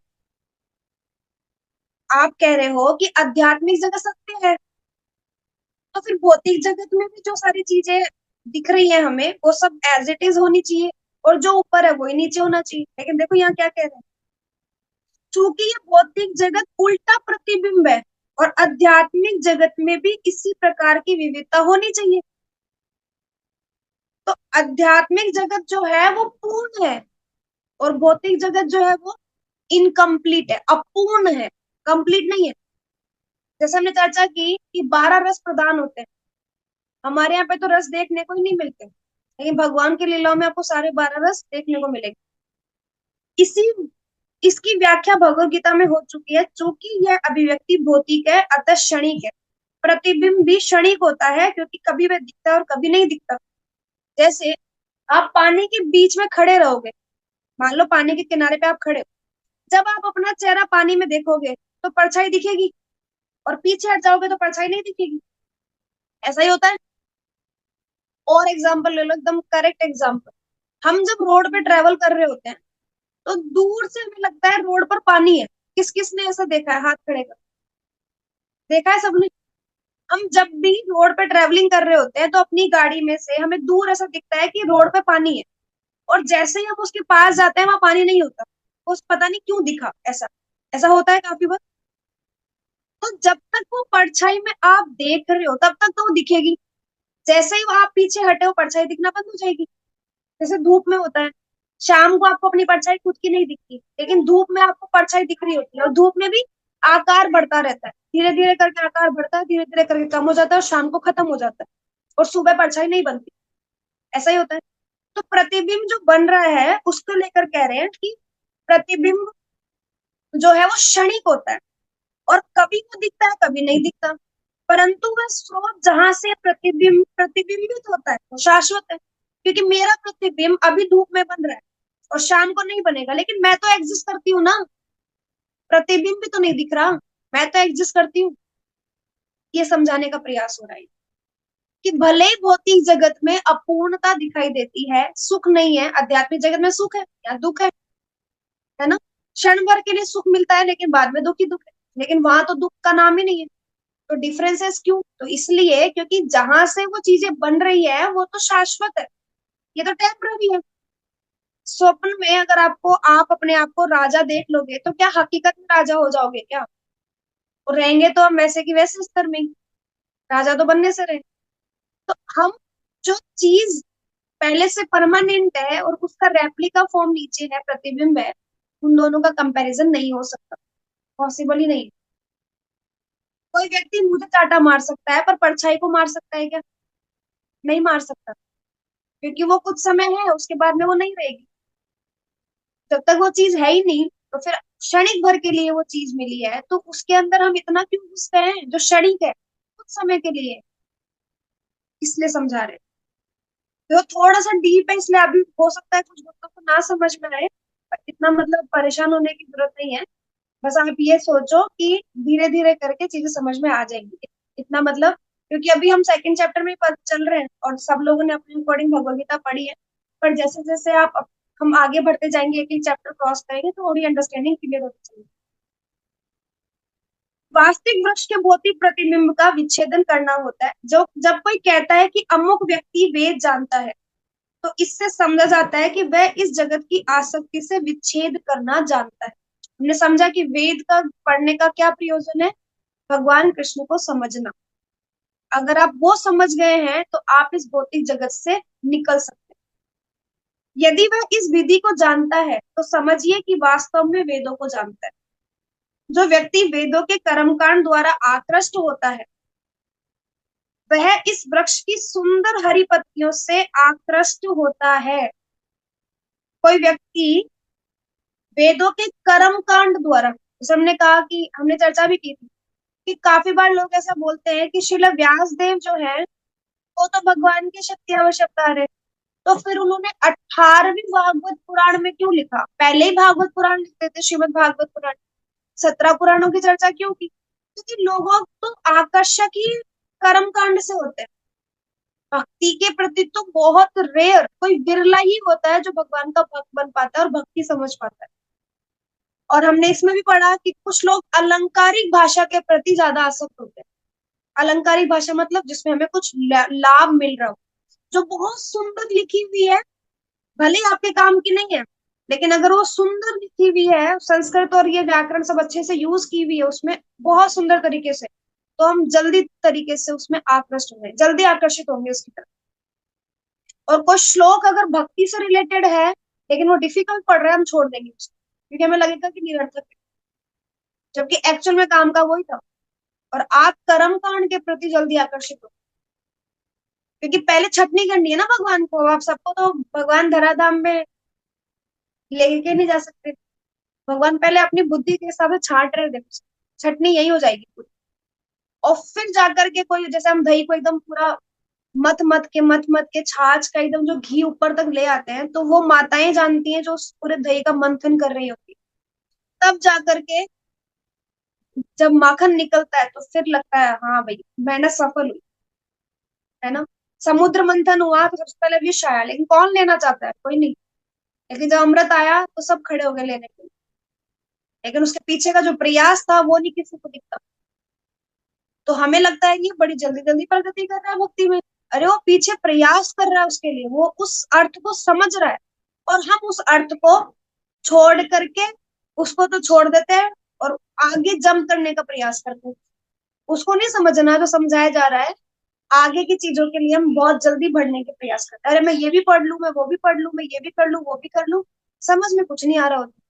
Speaker 1: आप कह रहे हो कि आध्यात्मिक जगत सत्य है, तो फिर भौतिक जगत में भी जो सारी चीजें दिख रही है हमें, वो सब एज इट इज होनी चाहिए, और जो ऊपर है वही नीचे होना चाहिए। लेकिन देखो यहाँ क्या कह रहे हैं, चूंकि ये भौतिक जगत उल्टा प्रतिबिंब है, और आध्यात्मिक जगत में भी इसी प्रकार की विविधता होनी चाहिए। तो आध्यात्मिक जगत जो है वो पूर्ण है, और भौतिक जगत जो है वो इनकम्प्लीट है, अपूर्ण है, कंप्लीट नहीं है। जैसे हमने चर्चा की कि 12 रस प्रदान होते हैं, हमारे यहाँ पे तो रस देखने को ही नहीं मिलते, लेकिन भगवान की लीलाओं में आपको सारे 12 रस देखने को मिलेंगे। इसी इसकी व्याख्या भगवत गीता में हो चुकी है, चूंकि यह अभिव्यक्ति भौतिक है अतः क्षणिक है। प्रतिबिंब भी क्षणिक होता है, क्योंकि कभी वह दिखता है और कभी नहीं दिखता। जैसे आप पानी के बीच में खड़े रहोगे, मान लो पानी के किनारे पे आप खड़े हो, जब आप अपना चेहरा पानी में देखोगे तो परछाई दिखेगी, और पीछे हट जाओगे तो परछाई नहीं दिखेगी। ऐसा ही होता है। और एग्जाम्पल ले लो, एकदम करेक्ट एग्जाम्पल। हम जब रोड पे ट्रेवल कर रहे होते हैं, तो दूर से हमें लगता है रोड पर पानी है। किस किस ने ऐसा देखा है, हाथ खड़े कर। देखा है सबने। हम जब भी रोड पे ट्रेवलिंग कर रहे होते हैं, तो अपनी गाड़ी में से हमें दूर ऐसा दिखता है कि रोड पे पानी है, और जैसे ही हम उसके पास जाते हैं वहां पानी नहीं होता। उस पता नहीं क्यों दिखा ऐसा। ऐसा होता है काफी बार। तो जब तक वो परछाई में आप देख रहे हो तब तक तो वो दिखेगी, जैसे ही वो आप पीछे हटे हो परछाई दिखना बंद हो जाएगी। जैसे धूप में होता है, शाम को आपको अपनी परछाई खुद की नहीं दिखती, लेकिन धूप में आपको परछाई दिख रही होती है, और धूप में भी आकार बढ़ता रहता है, धीरे धीरे करके आकार बढ़ता है, धीरे धीरे करके कम हो जाता है, और शाम को खत्म हो जाता है, और सुबह परछाई नहीं बनती। ऐसा ही होता है। तो प्रतिबिंब जो बन रहा है उसको लेकर कह रहे हैं कि प्रतिबिंब जो है वो क्षणिक होता है, और कभी वो दिखता है कभी नहीं दिखता। परंतु वह स्रोत जहां से प्रतिबिंबित होता है वो शाश्वत है, क्योंकि मेरा प्रतिबिंब अभी धूप में बन रहा है और शाम को नहीं बनेगा, लेकिन मैं तो एग्जिस्ट करती हूँ ना। प्रतिबिंब भी तो नहीं दिख रहा, मैं तो एग्जिस्ट करती हूँ। ये समझाने का प्रयास हो रहा है कि भले ही भौतिक जगत में अपूर्णता दिखाई देती है, सुख नहीं है, आध्यात्मिक जगत में सुख है या दुख है ना। क्षण भर के लिए सुख मिलता है, लेकिन बाद में दुख ही दुख है। लेकिन वहां तो दुख का नाम ही नहीं है। तो डिफरेंसेस क्यों? तो इसलिए क्योंकि जहां से वो चीजें बन रही है वो तो शाश्वत है, ये तो टेम्पररी है। स्वप्न में अगर आपको, आप अपने आप को राजा देख लोगे, तो क्या हकीकत में राजा हो जाओगे क्या? और रहेंगे तो हम वैसे की वैसे स्तर में ही, राजा तो बनने से रहे। तो हम, जो चीज पहले से परमानेंट है और उसका रेप्लिका फॉर्म नीचे है, प्रतिबिंब है, उन दोनों का कंपैरिजन नहीं हो सकता, पॉसिबल ही नहीं। कोई व्यक्ति मुझे चाटा मार सकता है, पर परछाई को मार सकता है क्या? नहीं मार सकता, क्योंकि वो कुछ समय है, उसके बाद में वो नहीं रहेगी। जब तक वो चीज है ही नहीं, तो फिर क्षणिक भर के लिए वो चीज मिली है, तो उसके अंदर हम इतना क्यों घुस गए हैं जो क्षणिक है, कुछ समय के लिए है। इसलिए समझा रहे हैं। तो थोड़ा सा डीप है, इसलिए अभी हो सकता है कुछ लोगों को ना समझ में आए, पर इतना मतलब परेशान होने की जरूरत नहीं है। बस आप ये सोचो कि धीरे धीरे करके चीजें समझ में आ जाएंगी। इतना मतलब, क्योंकि अभी हम सेकंड चैप्टर में चल रहे हैं, और सब लोगों ने अपने अकॉर्डिंग भगवद गीता पढ़ी है। पर जैसे जैसे हम आगे बढ़ते जाएंगे, एक एक चैप्टर क्रॉस करेंगे, तो थोड़ी अंडरस्टैंडिंग क्लियर होती जाएगी। वास्तविक वृक्ष के भौतिक प्रतिबिंब का विच्छेदन करना होता है। जो जब कोई कहता है कि अमुक व्यक्ति वेद जानता है, तो इससे समझा जाता है कि वह इस जगत की आसक्ति से विच्छेद करना जानता है। हमने समझा कि वेद का पढ़ने का क्या प्रयोजन है? भगवान कृष्ण को समझना। अगर आप वो समझ गए हैं तो आप इस भौतिक जगत से निकल सकते हैं। यदि वह इस विधि को जानता है, तो समझिए कि वास्तव में वेदों को जानता है। जो व्यक्ति वेदों के कर्मकांड द्वारा आकृष्ट होता है, वह इस वृक्ष की सुंदर हरी पत्तियों से आकृष्ट होता है। कोई व्यक्ति वेदों के कर्म कांड द्वारा, जैसे हमने कहा कि हमने चर्चा भी की थी कि काफी बार लोग ऐसा बोलते हैं कि श्रील व्यास देव जो है वो तो भगवान के शक्ति अवश्य अवतार है। तो फिर उन्होंने 18वीं भागवत पुराण में क्यों लिखा? पहले ही भागवत पुराण लिखते थे, श्रीमद् भागवत पुराण। 17 पुराणों की चर्चा क्यों की? क्योंकि लोगों तो आकर्षक ही कर्म कांड से होते हैं। भक्ति के प्रति तो बहुत रेयर, कोई बिरला ही होता है जो भगवान का भक्त बन पाता है और भक्ति समझ पाता है। और हमने इसमें भी पढ़ा कि कुछ लोग अलंकारिक भाषा के प्रति ज्यादा आसक्त होते हैं। अलंकारिक भाषा मतलब जिसमें हमें कुछ लाभ मिल रहा हो, जो बहुत सुंदर लिखी हुई है, भले ही आपके काम की नहीं है, लेकिन अगर वो सुंदर लिखी हुई है, संस्कृत और ये व्याकरण सब अच्छे से यूज की हुई है उसमें बहुत सुंदर तरीके से, तो हम जल्दी तरीके से उसमें आकृष्ट होंगे, जल्दी आकर्षित होंगे उसकी तरफ। और कोई श्लोक अगर भक्ति से रिलेटेड है लेकिन वो डिफिकल्ट पढ़ रहा है, हम छोड़ देंगे उसको, क्योंकि हमें लगेगा कि निरर्थक है, जबकि एक्चुअल में काम का वही था। और आप कर्म कांड के प्रति जल्दी आकर्षित हो, क्योंकि पहले छटनी करनी है ना भगवान को। आप सबको तो भगवान धराधाम में लेके नहीं जा सकते, भगवान पहले अपनी बुद्धि के हिसाब से छांट रहे थे, छटनी यही हो जाएगी पूरी। और फिर जाकर के कोई, जैसे हम दही को एकदम पूरा मत मत के छाछ का एकदम जो घी ऊपर तक ले आते हैं, तो वो माताएं जानती हैं जो उस पूरे दही का मंथन कर रही होती है, तब जाकर के जब माखन निकलता है तो फिर लगता है हाँ भाई मेहनत सफल हुई, है ना। समुद्र मंथन हुआ तो सबसे पहले विष आया, लेकिन कौन लेना चाहता है, कोई नहीं। लेकिन जब अमृत आया तो सब खड़े हो गए लेने के लिए, लेकिन उसके पीछे का जो प्रयास था वो नहीं किसी को दिखता। तो हमें लगता है कि ये बड़ी जल्दी जल्दी प्रगति कर रहा है भक्ति में, अरे वो पीछे प्रयास कर रहा है उसके लिए, वो उस अर्थ को समझ रहा है। और हम उस अर्थ को छोड़ करके उसको तो छोड़ देते हैं और आगे जंप करने का प्रयास करते हैं। उसको नहीं समझना जो समझाया जा रहा है, आगे की चीजों के लिए हम बहुत जल्दी बढ़ने के प्रयास करते हैं। अरे मैं ये भी पढ़ लूं, मैं वो भी पढ़ लूं, मैं ये भी कर लूं, वो भी कर लूं, समझ में कुछ नहीं आ रहा होता।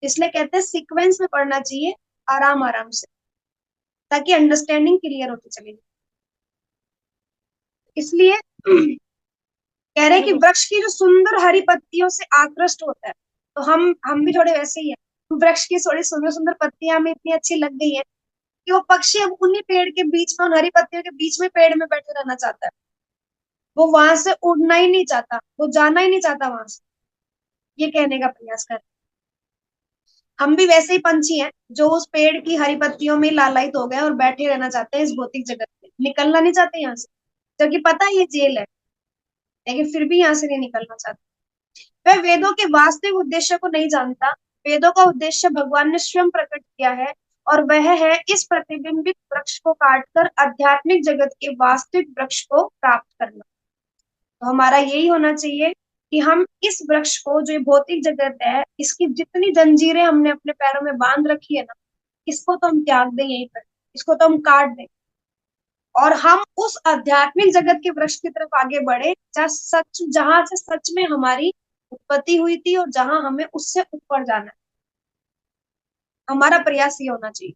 Speaker 1: इसलिए कहते हैं सीक्वेंस में पढ़ना चाहिए, आराम आराम से, ताकि अंडरस्टैंडिंग क्लियर होती चली जाए। इसलिए कह रहे हैं कि वृक्ष की जो सुंदर हरी पत्तियों से आकृष्ट होता है, तो हम भी थोड़े वैसे ही हैं। वृक्ष की थोड़ी सुंदर सुंदर पत्तियां हमें इतनी अच्छी लग गई है कि वो पक्षी अब उन्हीं पेड़ के बीच में, उन हरी पत्तियों के बीच में पेड़ में बैठे रहना चाहता है। वो वहां से उड़ना ही नहीं चाहता, वो जाना ही नहीं चाहता वहां से, ये कहने का प्रयास कर। हम भी वैसे ही पंछी हैं जो उस पेड़ की हरी पत्तियों में लालायित हो गए और बैठे रहना चाहते हैं इस भौतिक जगत में, निकलना नहीं चाहते यहाँ से, जबकि पता है ये जेल है, लेकिन फिर भी यहाँ से नहीं निकलना चाहते। वह वेदों के वास्तविक उद्देश्य को नहीं जानता। वेदों का उद्देश्य भगवान ने स्वयं प्रकट किया है, और वह है इस प्रतिबिंबित वृक्ष को काटकर आध्यात्मिक जगत के वास्तविक वृक्ष को प्राप्त करना। तो हमारा यही होना चाहिए कि हम इस वृक्ष को, जो ये भौतिक जगत है, इसकी जितनी जंजीरें हमने अपने पैरों में बांध रखी है ना, इसको तो हम त्याग दें यहीं पर, इसको तो हम काट दें, और हम उस आध्यात्मिक जगत के वृक्ष की तरफ आगे बढ़े जहां से सच में हमारी उत्पत्ति हुई थी और जहां हमें उससे ऊपर जाना है। हमारा प्रयास ये होना चाहिए।